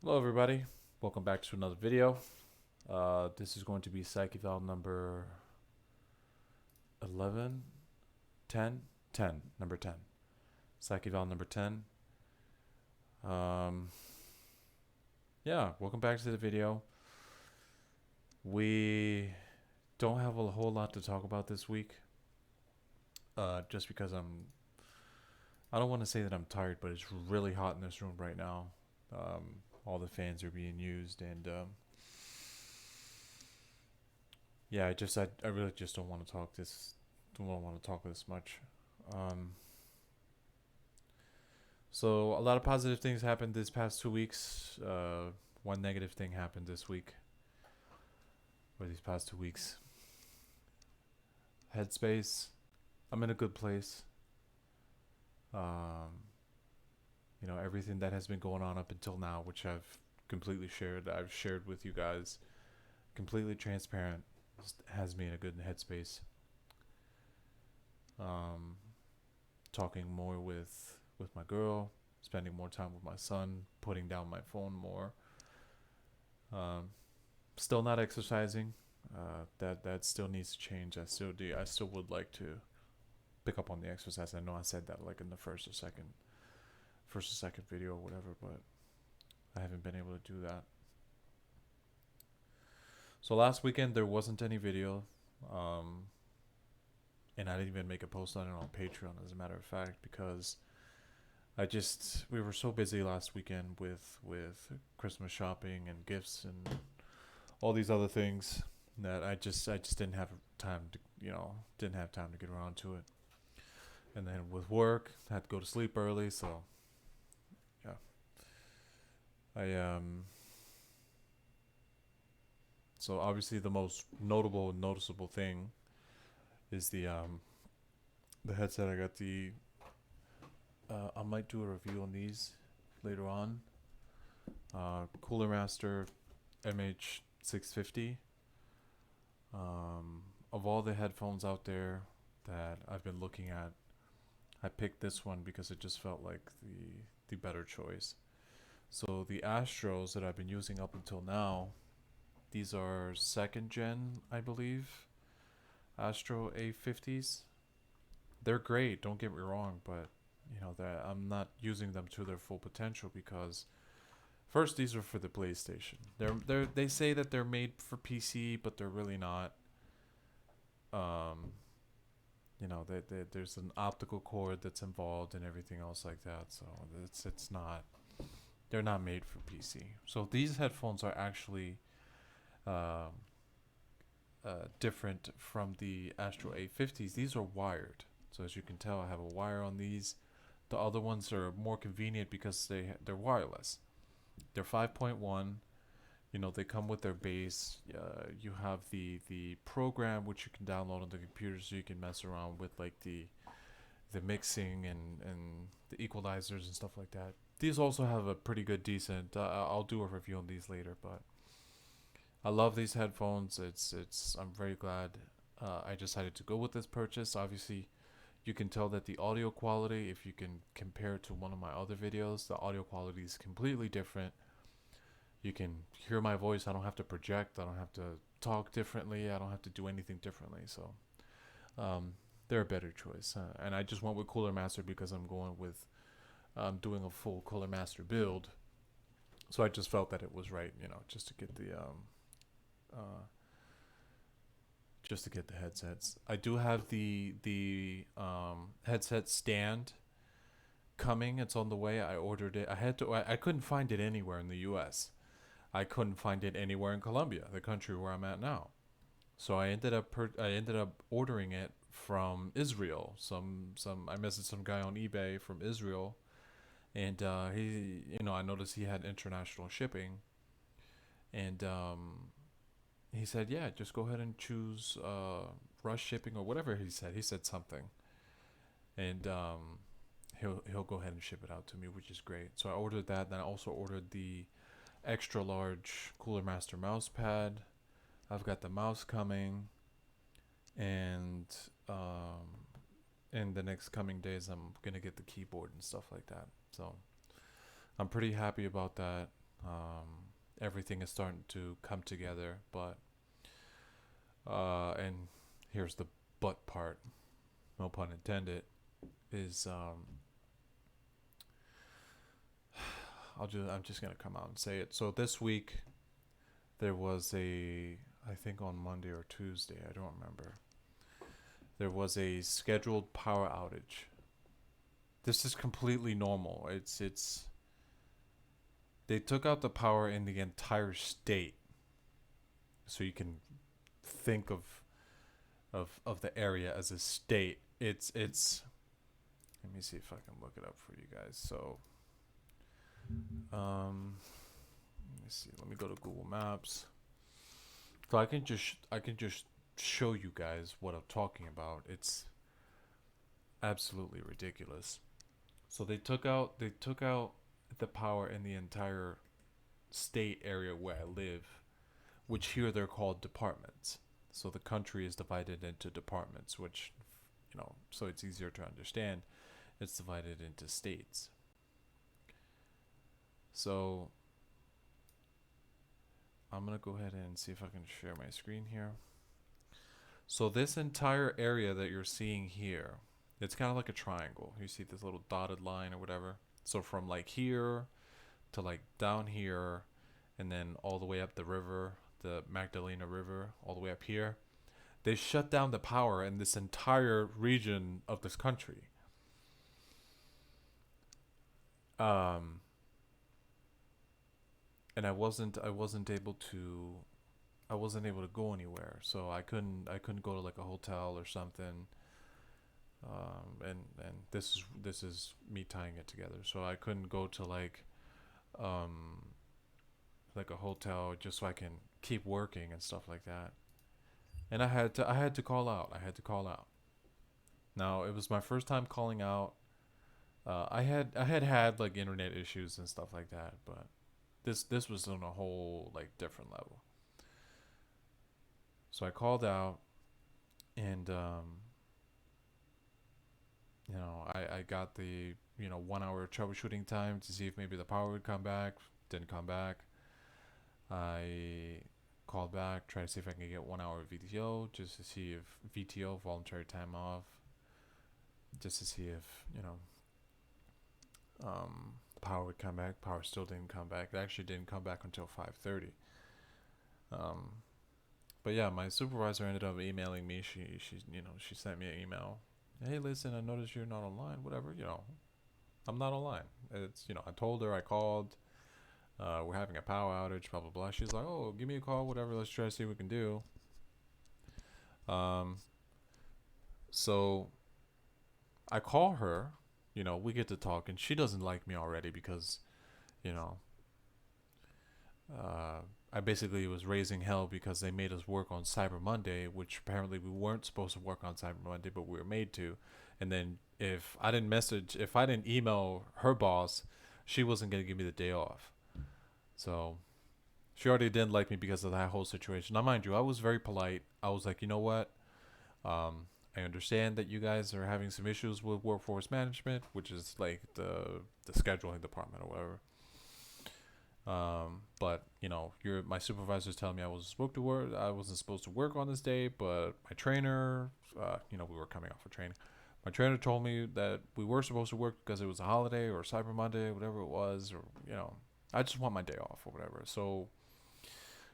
Hello everybody, welcome back to another video. This is going to be Psych Eval number 11, 10, 10, number 10. Psych Eval number 10. Um, yeah, welcome back to the video. We don't have a whole lot to talk about this week. Just because I don't want to say that I'm tired, but it's really hot in this room right now. All the fans are being used and yeah, I really just don't want to don't want to talk this much. Um, so a lot of positive things happened this past 2 weeks. One negative thing happened this week, or these past 2 weeks. Headspace. I'm in a good place. Um, everything that has been going on up until now, which I've shared with you guys, completely transparent, has me in a good headspace. Um, Talking more with my girl, spending more time with my son, putting down my phone more. Um, Still not exercising. That still needs to change. I still would like to pick up on the exercise. I know I said that like in the first or second video or whatever, but I haven't been able to do that. So last weekend there wasn't any video, um, and I didn't even make a post on it on Patreon, as a matter of fact, because we were so busy last weekend with Christmas shopping and gifts and all these other things that I just didn't have time to didn't have time to get around to it. And then with work, I had to go to sleep early, so yeah. I So obviously the most noticeable thing is the headset. I might do a review on these later on. Cooler Master MH650. Of all the headphones out there that I've been looking at, I picked this one because it just felt like the better choice. So the Astros that I've been using up until now, these are second gen, I believe, Astro A50s. They're great, don't get me wrong, but that I'm not using them to their full potential because first, these are for the PlayStation. They say that they're made for PC, but they're really not. Um, there's an optical cord that's involved and everything else like that. So it's not. They're not made for PC. So these headphones are actually um, different from the Astro A50s. These are wired. So as you can tell, I have a wire on these. The other ones are more convenient because they're wireless. They're 5.1. They come with their base. You have the program which you can download on the computer, so you can mess around with like the mixing and the equalizers and stuff like that. These also have a pretty good, decent. I'll do a review on these later, but I love these headphones. I'm very glad I decided to go with this purchase. Obviously, you can tell that the audio quality, if you can compare it to one of my other videos, the audio quality is completely different. You can hear my voice. I don't have to project. I don't have to talk differently. I don't have to do anything differently. So um, they're a better choice. And I just went with Cooler Master because I'm going with doing a full Cooler Master build. So I just felt that it was right, just to get uh, the headsets. I do have the headset stand coming. It's on the way. I ordered it. I couldn't find it anywhere in the U.S. I couldn't find it anywhere in Colombia, the country where I'm at now. So I ended up ordering it from Israel. I messaged some guy on eBay from Israel, and I noticed he had international shipping, and he said, yeah, just go ahead and choose rush shipping or whatever he said. He said something, and he'll go ahead and ship it out to me, which is great. So I ordered that. Then I also ordered the extra large Cooler Master mouse pad. I've got the mouse coming, and in the next coming days, I'm gonna get the keyboard and stuff like that. So I'm pretty happy about that. Everything is starting to come together, but and here's the but part, no pun intended, is I'm just gonna come out and say it. So this week there was I think on Monday or Tuesday, I don't remember. There was a scheduled power outage. This is completely normal. It's they took out the power in the entire state, so you can think of the area as a state. It's. Let me see if I can look it up for you guys. So, let me see. Let me go to Google Maps. So I can just show you guys what I'm talking about. It's absolutely ridiculous. So they took out the power in the entire state area where I live, which here they're called departments. So the country is divided into departments, which, so it's easier to understand. It's divided into states. So I'm going to go ahead and see if I can share my screen here. So this entire area that you're seeing here, it's kind of like a triangle. You see this little dotted line or whatever. So from like here to like down here, and then all the way up the river, the Magdalena River, all the way up here, they shut down the power in this entire region of this country. And I wasn't able to go anywhere, so I couldn't go to like a hotel or something. And this is me tying it together. So I couldn't go to um like a hotel just so I can keep working and stuff like that. And I had to call out. I had to call out. Now it was my first time calling out. I had like internet issues and stuff like that, but this was on a whole like different level. So I called out, and I got the 1 hour troubleshooting time to see if maybe the power would come back. Didn't come back. I called back, tried to see if I can get 1 hour VTO, just to see if VTO, voluntary time off, just to see if power would come back. Power still didn't come back. It actually didn't come back until 5:30. Um, but yeah, my supervisor ended up emailing me. She sent me an email. Hey, listen, I noticed you're not online. Whatever, I'm not online. It's I told her I called. We're having a power outage. Blah blah blah. She's like, oh, give me a call. Whatever. Let's try to see what we can do. Um, so I call her. We get to talk, and she doesn't like me already because, you know, I basically was raising hell because they made us work on Cyber Monday, which apparently we weren't supposed to work on Cyber Monday, but we were made to. And then if I didn't email her boss, she wasn't gonna give me the day off. So she already didn't like me because of that whole situation. Now, mind you, I was very polite. I was like, you know what? I understand that you guys are having some issues with workforce management, which is like the scheduling department or whatever. But your my supervisor's telling me I wasn't supposed to work on this day, but my trainer, we were coming off for training. My trainer told me that we were supposed to work because it was a holiday or Cyber Monday, whatever it was, or I just want my day off or whatever. So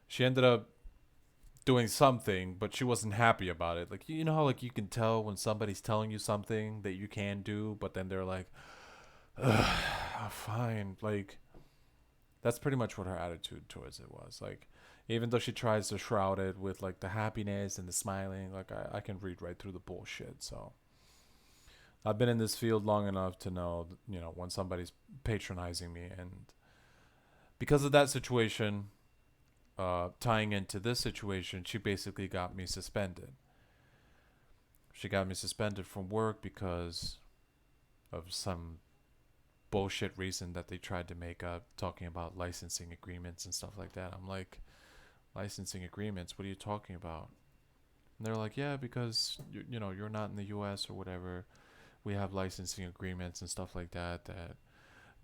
she ended up doing something, but she wasn't happy about it. Like how like you can tell when somebody's telling you something that you can do, but then they're like, ugh, fine. Like that's pretty much what her attitude towards it was. Like even though she tries to shroud it with like the happiness and the smiling, like I can read right through the bullshit. So I've been in this field long enough to know, when somebody's patronizing me, and because of that situation, tying into this situation, she basically got me suspended. She got me suspended from work because of some bullshit reason that they tried to make up, talking about licensing agreements and stuff like that. I'm like, licensing agreements? What are you talking about? And they're like, yeah, because you're not in the U.S. or whatever. We have licensing agreements and stuff like that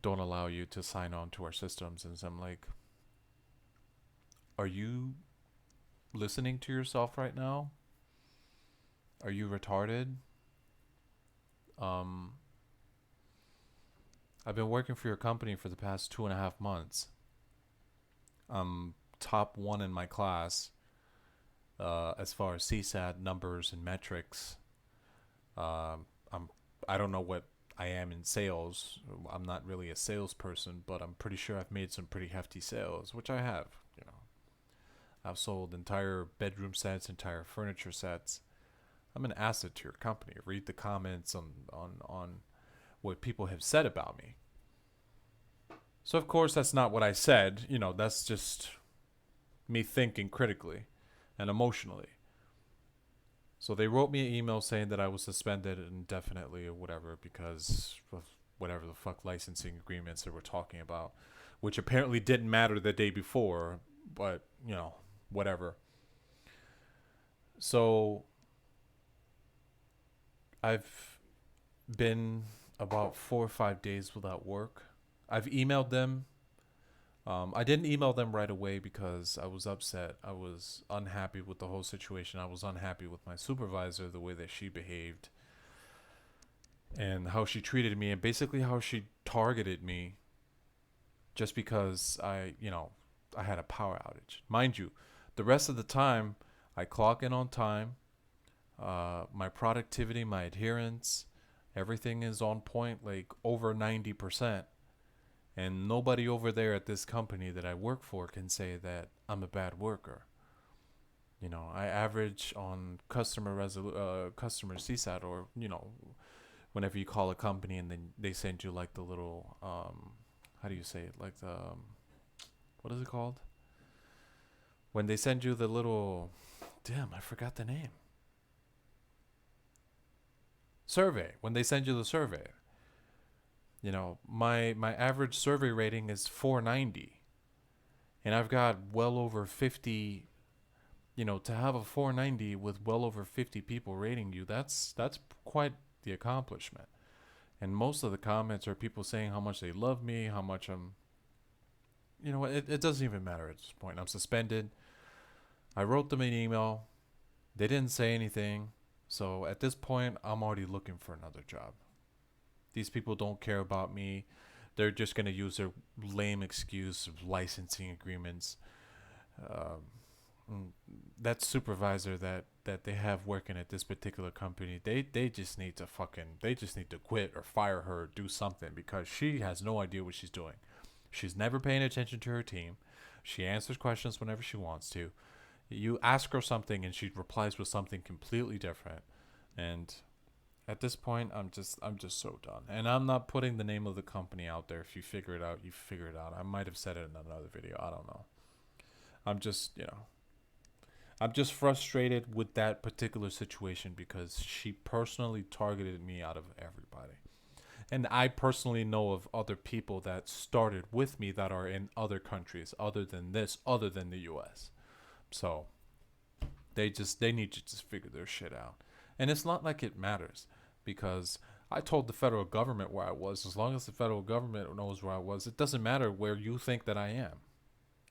don't allow you to sign on to our systems. And so I'm like, are you listening to yourself right now? Are you retarded? Um, I've been working for your company for the past 2.5 months. I'm top one in my class as far as CSAT numbers and metrics. I'm I don't know what I am in sales. I'm not really a salesperson, but I'm pretty sure I've made some pretty hefty sales, which I have. You know, I've sold entire bedroom sets, entire furniture sets. I'm an asset to your company. Read the comments on what people have said about me. So of course that's not what I said. You know, that's just me thinking critically and emotionally. So they wrote me an email saying that I was suspended indefinitely or whatever because of whatever the fuck licensing agreements that we're talking about, which apparently didn't matter the day before, but you know, whatever. So I've been about 4 or 5 days without work. I've emailed them. I didn't email them right away because I was upset. I was unhappy with the whole situation. I was unhappy with my supervisor, the way that she behaved, and how she treated me, and basically how she targeted me just because I had a power outage. Mind you, the rest of the time, I clock in on time. My productivity, my adherence, everything is on point, like over 90%. And nobody over there at this company that I work for can say that I'm a bad worker. You know, I average on customer CSAT, or whenever you call a company and then they send you like the little how do you say it? Like the what is it called? When they send you the little, damn, I forgot the name. Survey. When they send you the survey, my average survey rating is 490, and I've got well over 50. To have a 490 with well over 50 people rating you, that's quite the accomplishment. And most of the comments are people saying how much they love me, how much I'm. It doesn't even matter at this point. I'm suspended. I wrote them an email. They didn't say anything. So at this point, I'm already looking for another job. These people don't care about me. They're just going to use their lame excuse of licensing agreements. That supervisor that they have working at this particular company, they just need to quit or fire her or do something, because she has no idea what she's doing. She's never paying attention to her team. She answers questions whenever she wants to. You ask her something and she replies with something completely different. And at this point, I'm just so done. And I'm not putting the name of the company out there. If you figure it out, you figure it out. I might have said it in another video. I don't know. I'm just frustrated with that particular situation because she personally targeted me out of everybody. And I personally know of other people that started with me that are in other countries other than the US. So they need to just figure their shit out. And it's not like it matters, because I told the federal government where I was. As long as the federal government knows where I was, it doesn't matter where you think that I am.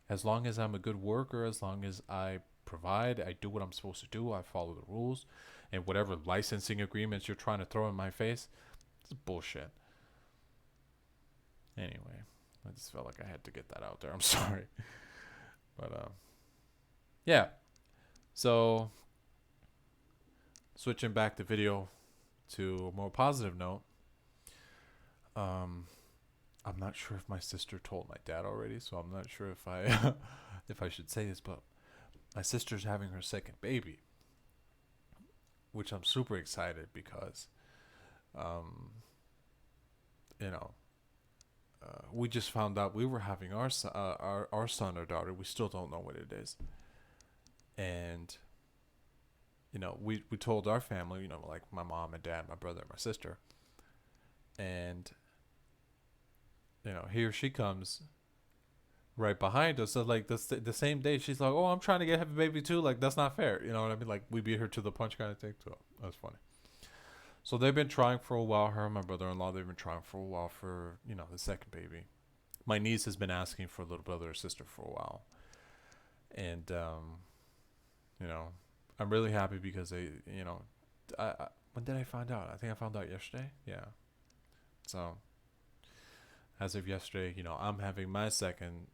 As long as I'm a good worker, as long as I provide, I do what I'm supposed to do, I follow the rules, and whatever licensing agreements you're trying to throw in my face, it's bullshit. Anyway, I just felt like I had to get that out there. I'm sorry. But yeah. So switching back the video to a more positive note. I'm not sure if my sister told my dad already, so I'm not sure if I if I should say this, but my sister's having her second baby, which I'm super excited because, you know, we just found out we were having our son, our son or daughter. We still don't know what it is, and we told our family, like my mom and dad, my brother, and my sister, and here she comes right behind us. So like the same day, she's like, "Oh, I'm trying to have a baby too." Like, that's not fair. You know what I mean? Like, we beat her to the punch kind of thing. So that's funny. So they've been trying for a while. Her and my brother-in-law, they've been trying for a while for the second baby. My niece has been asking for a little brother or sister for a while, and you know, I'm really happy because I when did I find out? I think I found out yesterday. Yeah. So as of yesterday, I'm having my second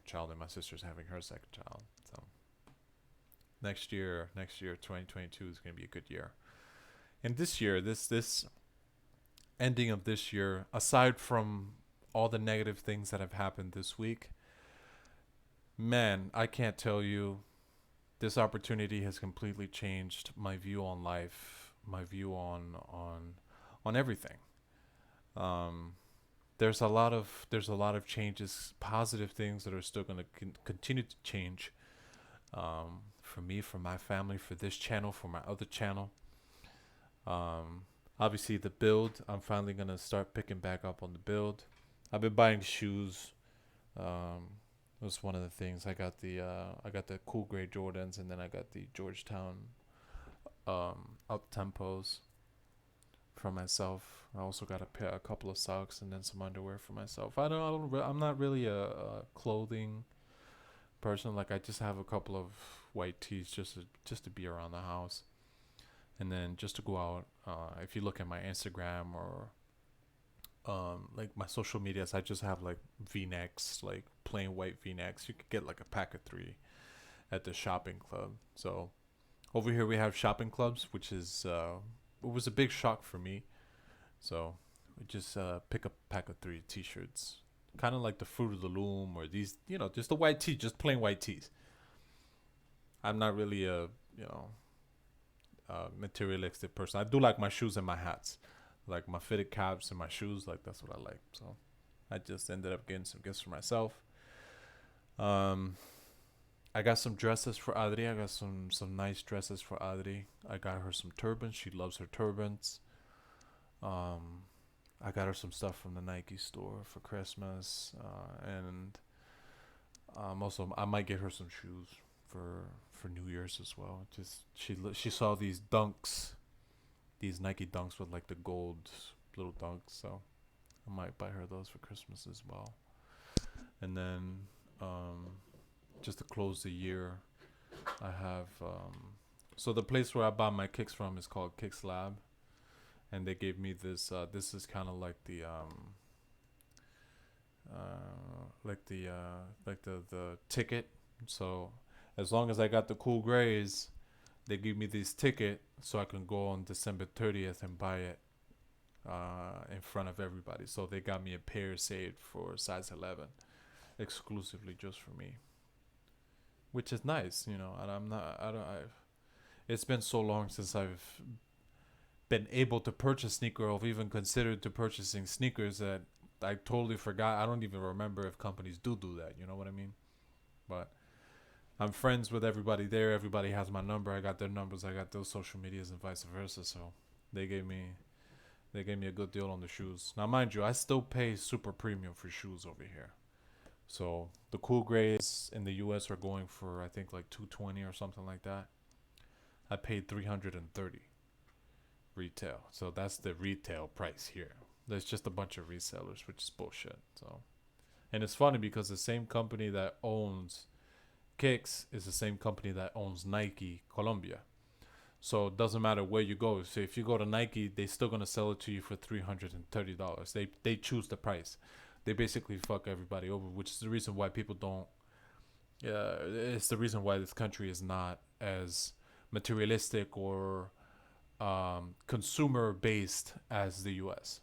child, and my sister's having her second child. So next year, 2022 is gonna be a good year. And this year, this ending of this year, aside from all the negative things that have happened this week, man, I can't tell you. This opportunity has completely changed my view on life, my view on everything. Um, there's a lot of changes, positive things that are still going to continue to change. For me, for my family, for this channel, for my other channel. Um, Obviously the build. I'm finally gonna start picking back up on the build. I've been buying shoes. Um, was one of the things. I got the cool gray Jordans, and then I got the Georgetown up tempos for myself. I also got a couple of socks, and then some underwear for myself. I'm not really a clothing person. Like I just have a couple of white tees just to be around the house, and then just to go out. If you look at my Instagram or like my social medias, I just have like V-necks, like plain white V-necks. You could get like a pack of 3 at the shopping club. So over here we have shopping clubs, which is it was a big shock for me. So we just pick up a pack of 3 t-shirts, kind of like the Fruit of the Loom, or these, just the white tee, just plain white tees. I'm not really a materialistic person. I do like my shoes and my hats, like my fitted caps and my shoes. Like that's what I like. So I just ended up getting some gifts for myself. Um, I got some dresses for Adri. I got some nice dresses for Adri. I got her some turbans. She loves her turbans. Um, I got her some stuff from the Nike store for Christmas, and also I might get her some shoes for New Year's as well. Just she saw these Nike dunks with like the gold little dunks, so I might buy her those for Christmas as well. And then just to close the year, I have so the place where I buy my kicks from is called Kicks Lab, and they gave me this. This is kind of like the ticket. So as long as I got the cool grays, they give me this ticket so I can go on December 30th and buy it in front of everybody. So they got me a pair saved for size 11, exclusively just for me, which is nice, And I'm not, I don't, I've. It's been so long since I've been able to purchase sneaker, or even considered to purchasing sneakers, that I totally forgot. I don't even remember if companies do that. You know what I mean? But I'm friends with everybody there. Everybody has my number. I got their numbers. I got those social medias, and vice versa. So they gave me a good deal on the shoes. Now, mind you, I still pay super premium for shoes over here. So the cool grays in the US are going for, I think, like 220 or something like that. I paid 330 retail. So that's the retail price here. There's just a bunch of resellers, which is bullshit. So, and it's funny because the same company that owns Kicks is the same company that owns Nike Colombia. So it doesn't matter where you go. So if you go to Nike, they're still gonna sell it to you for $330. They choose the price. They basically fuck everybody over, which is the reason why people don't. Yeah, it's the reason why this country is not as materialistic or consumer based as the U.S.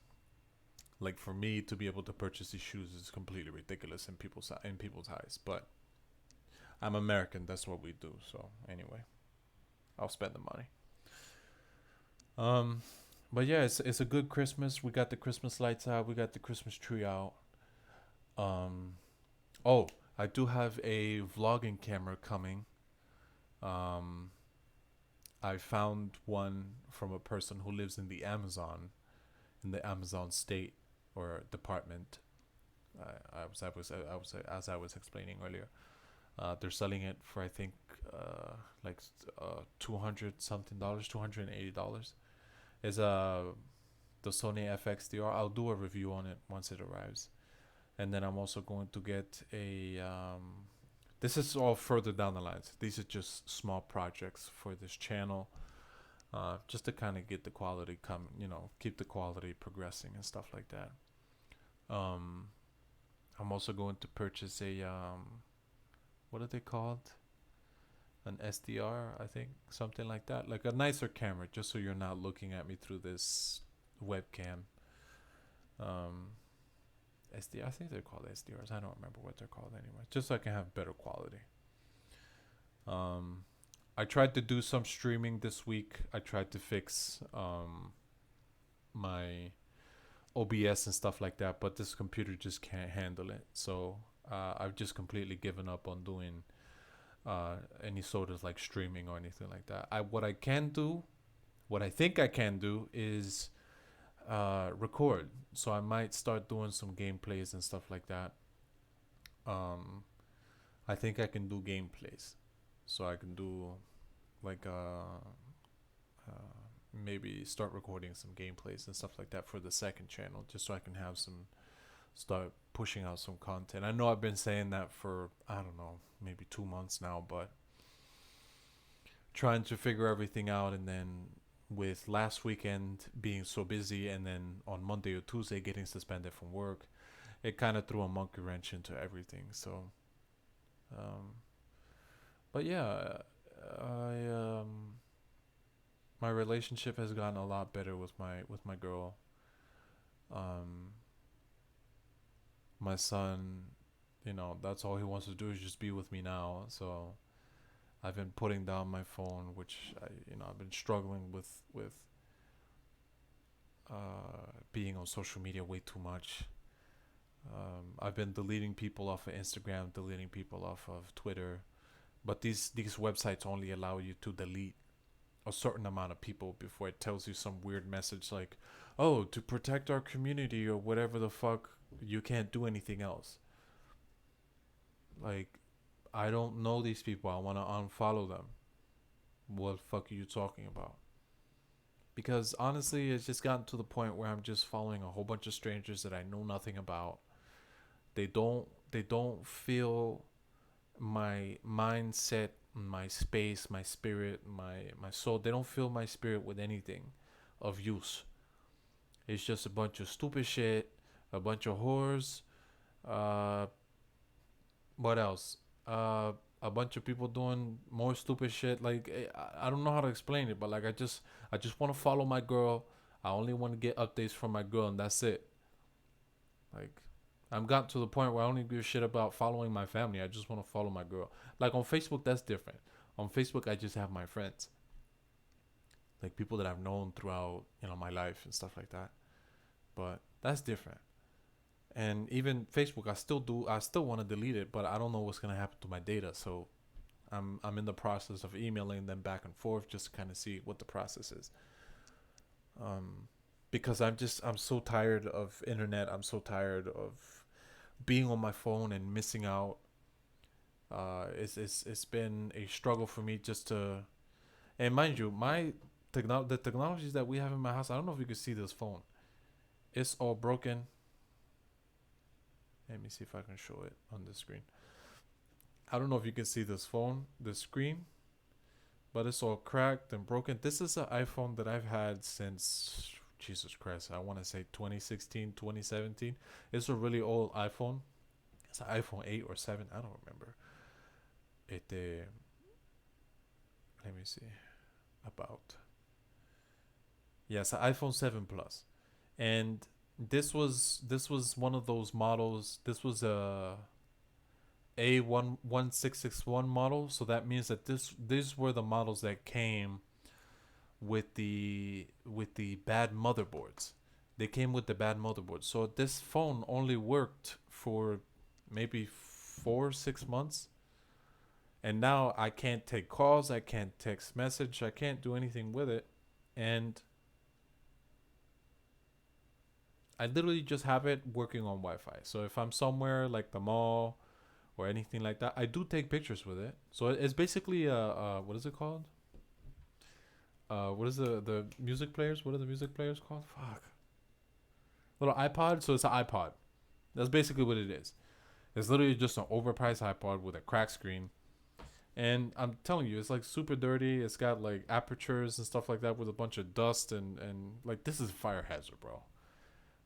Like for me to be able to purchase these shoes is completely ridiculous in people's eyes, but I'm American. That's what we do. So anyway, I'll spend the money. Um, but yeah, it's a good Christmas. We got the Christmas lights out. We got the Christmas tree out. Um, oh, I do have a vlogging camera coming. Um, I found one from a person who lives in the Amazon state or department. As I was explaining earlier. They're selling it for, I think, like $200 something, $280, is the Sony FXDR. I'll do a review on it once it arrives, and then I'm also going to get a. This is all further down the lines. These are just small projects for this channel, just to kind of get the quality keep the quality progressing and stuff like that. Um, I'm also going to purchase a what are they called? An SDR, I think, something like that, like a nicer camera, just so you're not looking at me through this webcam. Um, SD, I think they're called SDRs. I don't remember what they're called anymore. Just so I can have better quality. Um, I tried to do some streaming this week. I tried to fix my OBS and stuff like that, but this computer just can't handle it. So I've just completely given up on doing any sort of like streaming or anything like that. What I can do, what I think I can do, is record. So I might start doing some gameplays and stuff like that. I think I can do gameplays, so I can do like maybe start recording some gameplays and stuff like that for the second channel, just so I can have start pushing out some content. I know I've been saying that for, I don't know, maybe 2 months now, but trying to figure everything out, and then with last weekend being so busy, and then on Monday or Tuesday getting suspended from work, it kind of threw a monkey wrench into everything. So but yeah, I my relationship has gotten a lot better with my girl. um my son, that's all he wants to do is just be with me now. So I've been putting down my phone, which I've been struggling with being on social media way too much. I've been deleting people off of Instagram, deleting people off of Twitter, but these websites only allow you to delete a certain amount of people before it tells you some weird message like, "Oh, to protect our community," or whatever the fuck. You can't do anything else. Like, I don't know these people. I want to unfollow them. What the fuck are you talking about? Because honestly, it's just gotten to the point where I'm just following a whole bunch of strangers that I know nothing about. They don't feel my mindset, my space, my spirit, my soul. They don't fill my spirit with anything of use. It's just a bunch of stupid shit, a bunch of whores. Uh, what else? A bunch of people doing more stupid shit. Like, I don't know how to explain it, but like I just want to follow my girl. I only want to get updates from my girl, and that's it. Like, I'm got to the point where I don't even give a shit about following my family. I just want to follow my girl. Like on Facebook, that's different. On Facebook, I just have my friends, like people that I've known throughout my life and stuff like that. But that's different. And even Facebook, I still want to delete it, but I don't know what's gonna happen to my data. So I'm in the process of emailing them back and forth just to kind of see what the process is. Um, because I'm so tired of internet. I'm so tired of being on my phone and missing out. It's been a struggle for me just to. And mind you, the technologies that we have in my house. I don't know if you can see this phone. It's all broken. Let me see if I can show it on the screen. I don't know if you can see this phone, the screen, but it's all cracked and broken. This is an iPhone that I've had since, Jesus Christ, I want to say 2016, 2017. It's a really old iPhone. It's an iPhone 8 or 7. I don't remember. Let me see. About. Yes, an iPhone 7 Plus. And this was one of those models. This was A1661 model, so that means that these were the models that came with the bad motherboards. They came with the bad motherboards. So this phone only worked for maybe 4 6 months, and now I can't take calls, I can't text message, I can't do anything with it, and I literally just have it working on Wi-Fi. So if I'm somewhere like the mall or anything like that, I do take pictures with it. So it's basically what is it called? what is the music players? What are the music players called? Fuck. Little iPod. So it's an iPod. That's basically what it is. It's literally just an overpriced iPod with a cracked screen. And I'm telling you, it's like super dirty. It's got like apertures and stuff like that with a bunch of dust and like this is a fire hazard, bro.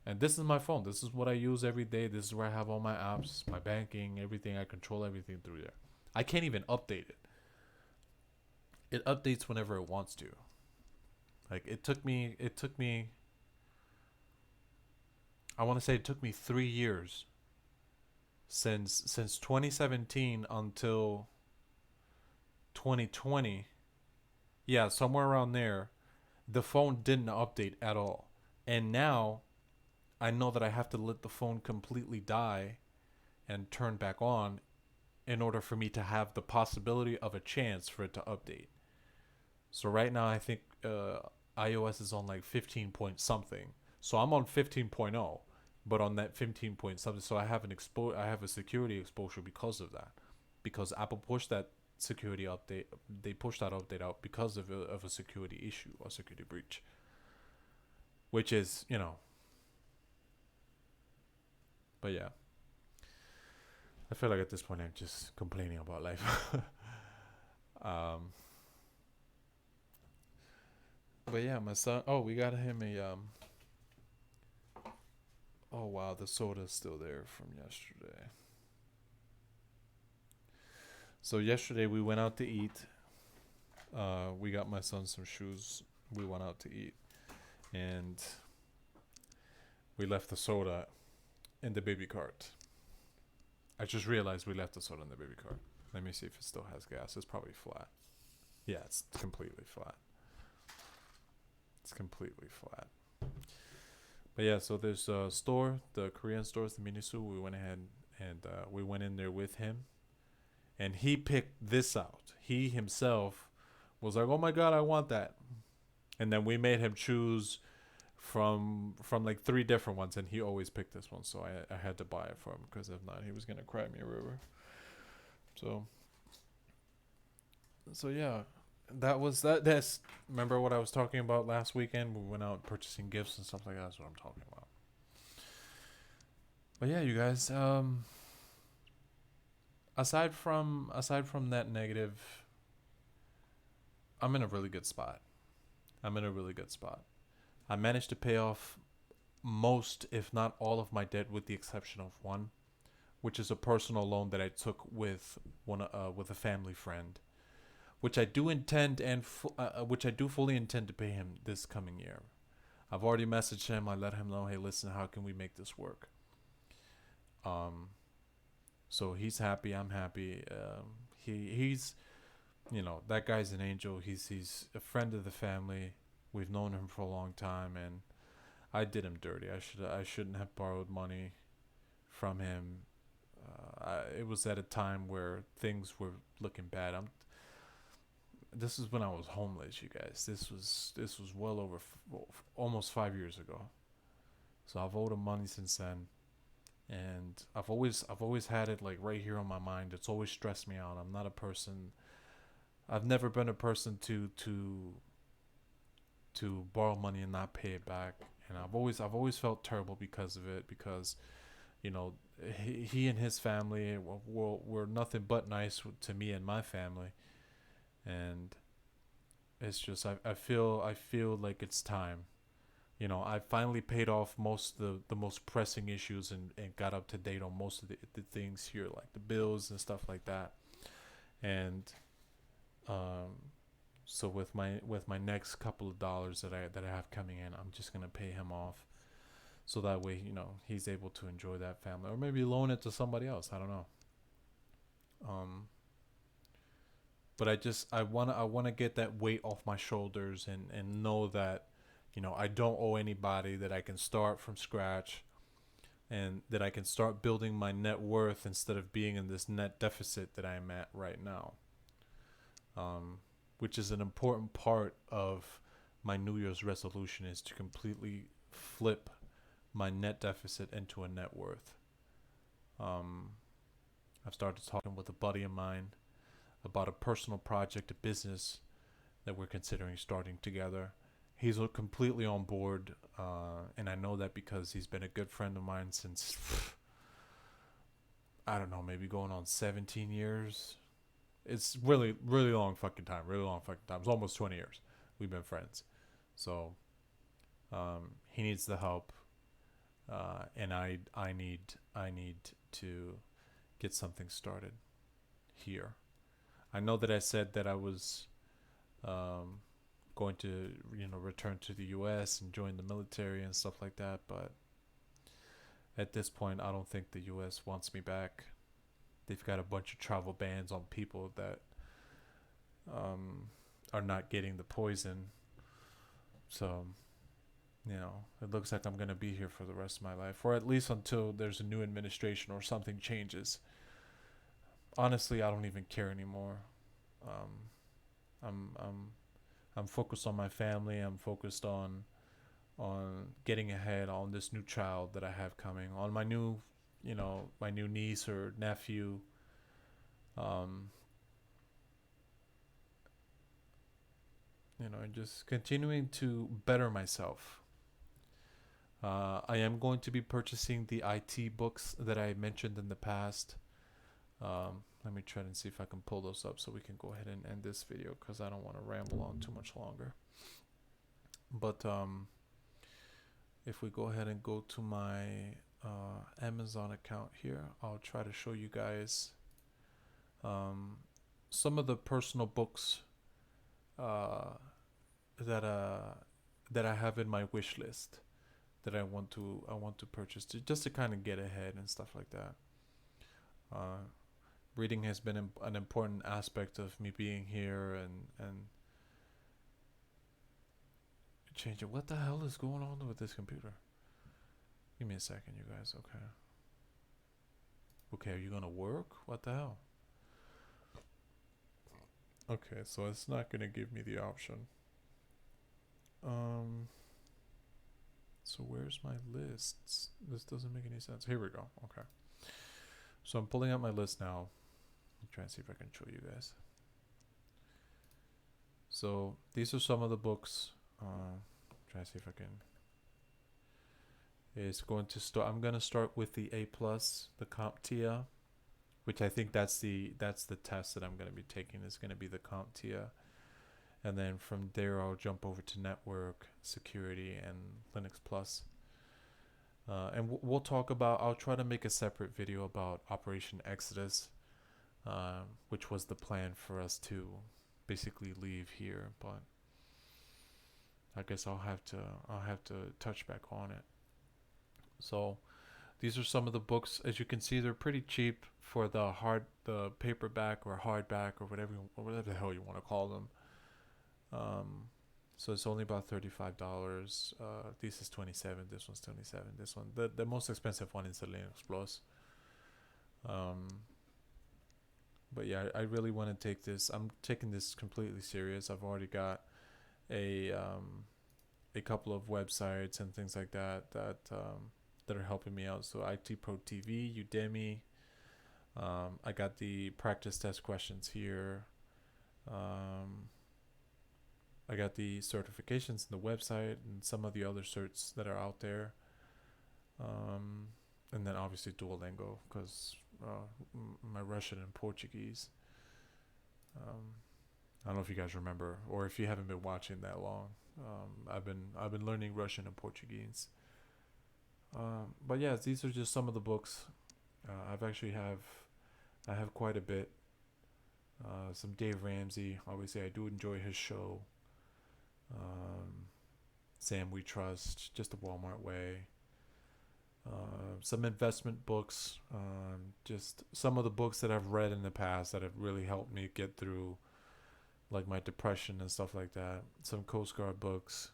And this is my phone. This is what I use every day. This is where I have all my apps, my banking, everything. I control everything through there. I can't even update it. It updates whenever it wants to. Like it took me I want to say it took me 3 years since 2017 until 2020. Yeah, somewhere around there. The phone didn't update at all. And now I know that I have to let the phone completely die and turn back on in order for me to have the possibility of a chance for it to update. So right now I think iOS is on like 15 point something. So I'm on 15.0, but on that 15 point something, so I have a security exposure because of that. Because Apple pushed that security update, they pushed that update out because of a security issue or security breach, which is, but yeah. I feel like at this point I'm just complaining about life. um but yeah, my son, oh, we got him a oh wow, the soda's still there from yesterday. So yesterday we went out to eat. We got my son some shoes. We went out to eat, and we left the soda in the baby cart. I just realized we left the soda in the baby cart. Let me see if it still has gas. It's probably flat. Yeah, it's completely flat. It's completely flat. But yeah, so there's a store, the Korean stores, the Miniso. We went ahead and we went in there with him, and he picked this out. He himself was like, "Oh my god, I want that," and then we made him choose from like 3 different ones, and he always picked this one. So I had to buy it for him because if not, he was gonna cry me a river. So yeah, that was that. That's remember what I was talking about last weekend. We went out purchasing gifts and stuff like that. That's what I'm talking about. But yeah, you guys. Aside from that negative, I'm in a really good spot. I'm in a really good spot. I managed to pay off most, if not all, of my debt, with the exception of one, which is a personal loan that I took with a family friend, which I do intend which I do fully intend to pay him this coming year. I've already messaged him. I let him know, hey, listen, how can we make this work? Um, so he's happy. I'm happy. He's that guy's an angel. He's a friend of the family. We've known him for a long time, and I did him dirty. I shouldn't have borrowed money from him. It was at a time where things were looking bad. This is when I was homeless, you guys. This was well over almost 5 years ago. So I've owed him money since then, and I've always had it like right here on my mind. It's always stressed me out. I'm not a person. I've never been a person to borrow money and not pay it back, and I've always felt terrible because of it, because you know he and his family were nothing but nice to me and my family, and it's just I feel like it's time. I finally paid off most of the most pressing issues, and got up to date on most of the things here, like the bills and stuff like that. And um so with my next couple of dollars that I have coming in, I'm just gonna pay him off, so that way he's able to enjoy that family, or maybe loan it to somebody else. I don't know. Um, but I wanna get that weight off my shoulders, and know that I don't owe anybody, that I can start from scratch, and that I can start building my net worth instead of being in this net deficit that I'm at right now. Um, which is an important part of my New Year's resolution, is to completely flip my net deficit into a net worth. Um, I've started talking with a buddy of mine about a personal project, a business that we're considering starting together. He's completely on board, and I know that because he's been a good friend of mine since I don't know, maybe going on 17 years. It's really, really long fucking time. Really long fucking time. It's almost 20 years we've been friends. So he needs the help, and I need to get something started here. I know that I said that I was um, going to return to the U.S. and join the military and stuff like that, but at this point, I don't think the U.S. wants me back. They've got a bunch of travel bans on people that are not getting the poison. So, it looks like I'm going to be here for the rest of my life, or at least until there's a new administration or something changes. Honestly, I don't even care anymore. Um, I'm I'm I'm focused on my family. I'm focused on getting ahead on this new child that I have coming, on my new niece or nephew. Um, and just continuing to better myself. I am going to be purchasing the IT books that I mentioned in the past. Let me try and see if I can pull those up so we can go ahead and end this video because I don't want to ramble on too much longer. But if we go ahead and go to my Amazon account here, I'll try to show you guys some of the personal books that I have in my wish list that I want to purchase just to kind of get ahead and stuff like that. Reading has been an important aspect of me being here and changing. What the hell is going on with this computer? Give me a second, you guys. Okay, are you gonna work? What the hell? Okay, so it's not gonna give me the option. So where's my lists? This doesn't make any sense. Here we go. Okay. So I'm pulling out my list now. I'm trying to see if I can show you guys. So these are some of the books. Trying to see if I can. It's going to start. I'm gonna start with the A plus, the CompTIA, which I think that's the test that I'm gonna be taking. Is gonna be the CompTIA, and then from there I'll jump over to network security and Linux Plus. And we'll talk about. I'll try to make a separate video about Operation Exodus, which was the plan for us to basically leave here, but I guess I'll have to touch back on it. So these are some of the books. As you can see, they're pretty cheap for the paperback or hardback or whatever the hell you want to call them. So it's only about $35. This is 27. This one's 27. This one, the most expensive one is the Linux Plus. But yeah, I really want to take this. I'm taking this completely serious. I've already got a couple of websites and things like that that are helping me out. So IT Pro TV, Udemy. I got the practice test questions here. I got the certifications in the website and some of the other certs that are out there. And then obviously Duolingo because my Russian and Portuguese. I don't know if you guys remember or if you haven't been watching that long. I've been learning Russian and Portuguese. But yeah, these are just some of the books. I have quite a bit. Some Dave Ramsey. Obviously, I do enjoy his show. Sam We Trust, Just the Walmart Way. Some investment books. Just some of the books that I've read in the past that have really helped me get through like my depression and stuff like that. Some Coast Guard books.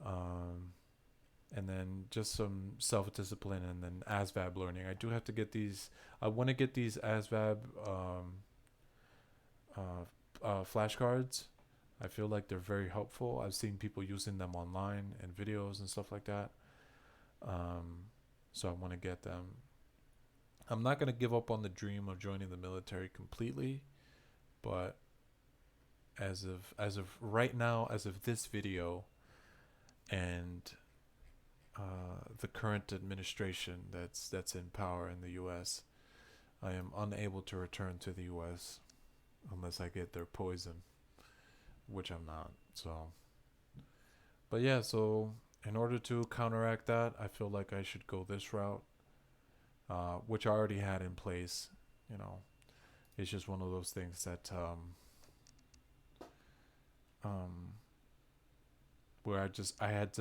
And then just some self-discipline and then ASVAB learning. I do have to get these. I want to get these ASVAB flashcards. I feel like they're very helpful. I've seen people using them online and videos and stuff like that. So I want to get them. I'm not going to give up on the dream of joining the military completely, but as of right now, as of this video, and the current administration that's in power in the U.S., I am unable to return to the U.S. unless I get their poison, which I'm not. So, but yeah, so in order to counteract that, I feel like I should go this route, which I already had in place. You know, it's just one of those things that um, where I had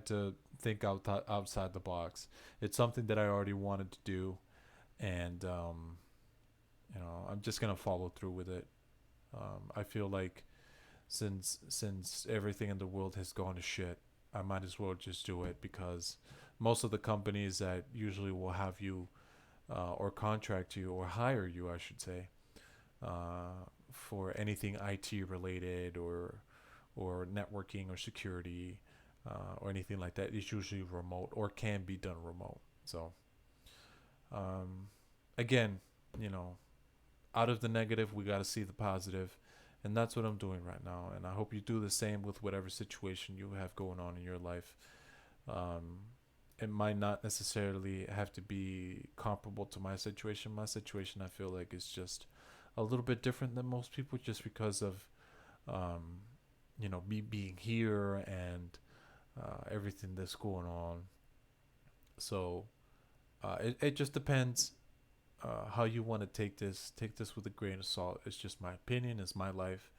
to think outside the box. It's something that I already wanted to do, and I'm just gonna follow through with it. I feel like since everything in the world has gone to shit, I might as well just do it because most of the companies that usually will have you or contract you or hire you, I should say, for anything IT related or networking or security or anything like that is usually remote or can be done remote. So um, again, you know, out of the negative, we got to see the positive, and that's what I'm doing right now. And I hope you do the same with whatever situation you have going on in your life. Um, it might not necessarily have to be comparable to my situation. My situation, I feel like, is just a little bit different than most people, just because of um, me being here and everything that's going on. So it just depends how you want to take this. Take this with a grain of salt. It's just my opinion. It's my life.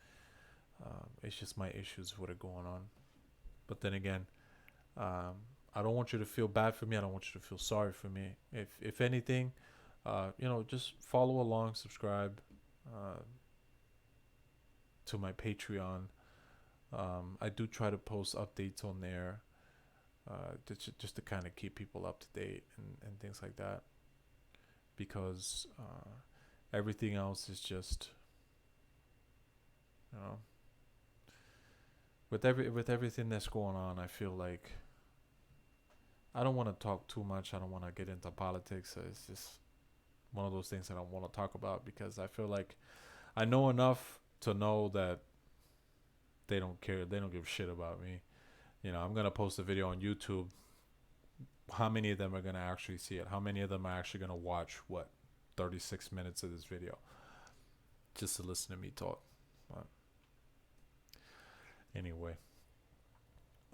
It's just my issues, what are going on. But then again, um, I don't want you to feel bad for me. I don't want you to feel sorry for me. If anything, just follow along, subscribe uh, to my Patreon. I do try to post updates on there, just to kind of keep people up to date and things like that. Because everything else is just, you know, with everything that's going on, I feel like I don't want to talk too much. I don't want to get into politics. It's just one of those things that I want to talk about because I feel like I know enough to know that they don't care. They don't give a shit about me. I'm gonna post a video on YouTube. How many of them are gonna actually see it? How many of them are actually gonna watch 36 minutes of this video just to listen to me talk? But anyway,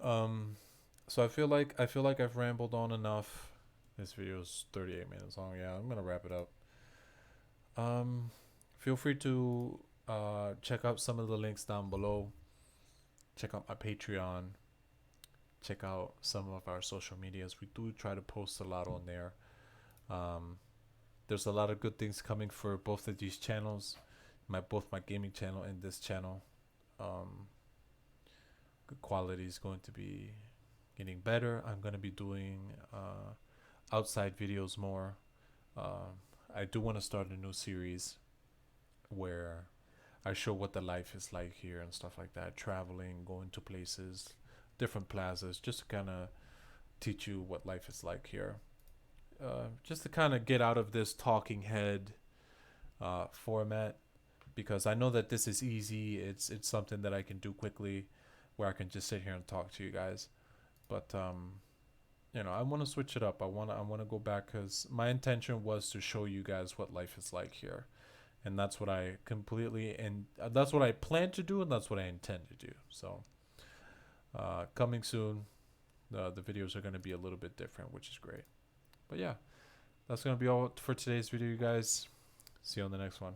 so I feel like I've rambled on enough. This video is 38 minutes long. Yeah, I'm gonna wrap it up. Feel free to check out some of the links down below. Check out my Patreon. Check out some of our social medias. We do try to post a lot on there. Um, there's a lot of good things coming for both of these channels, both my gaming channel and this channel. Good quality is going to be getting better. I'm going to be doing outside videos more. I do want to start a new series where I show what the life is like here and stuff like that, traveling, going to places, different plazas, just to kind of teach you what life is like here. Just to kind of get out of this talking head format, because I know that this is easy. It's something that I can do quickly, where I can just sit here and talk to you guys. But I want to switch it up. I want to go back because my intention was to show you guys what life is like here, and that's what I that's what I plan to do, and that's what I intend to do. So coming soon, the videos are going to be a little bit different, which is great. But yeah, that's going to be all for today's video, you guys. See you on the next one.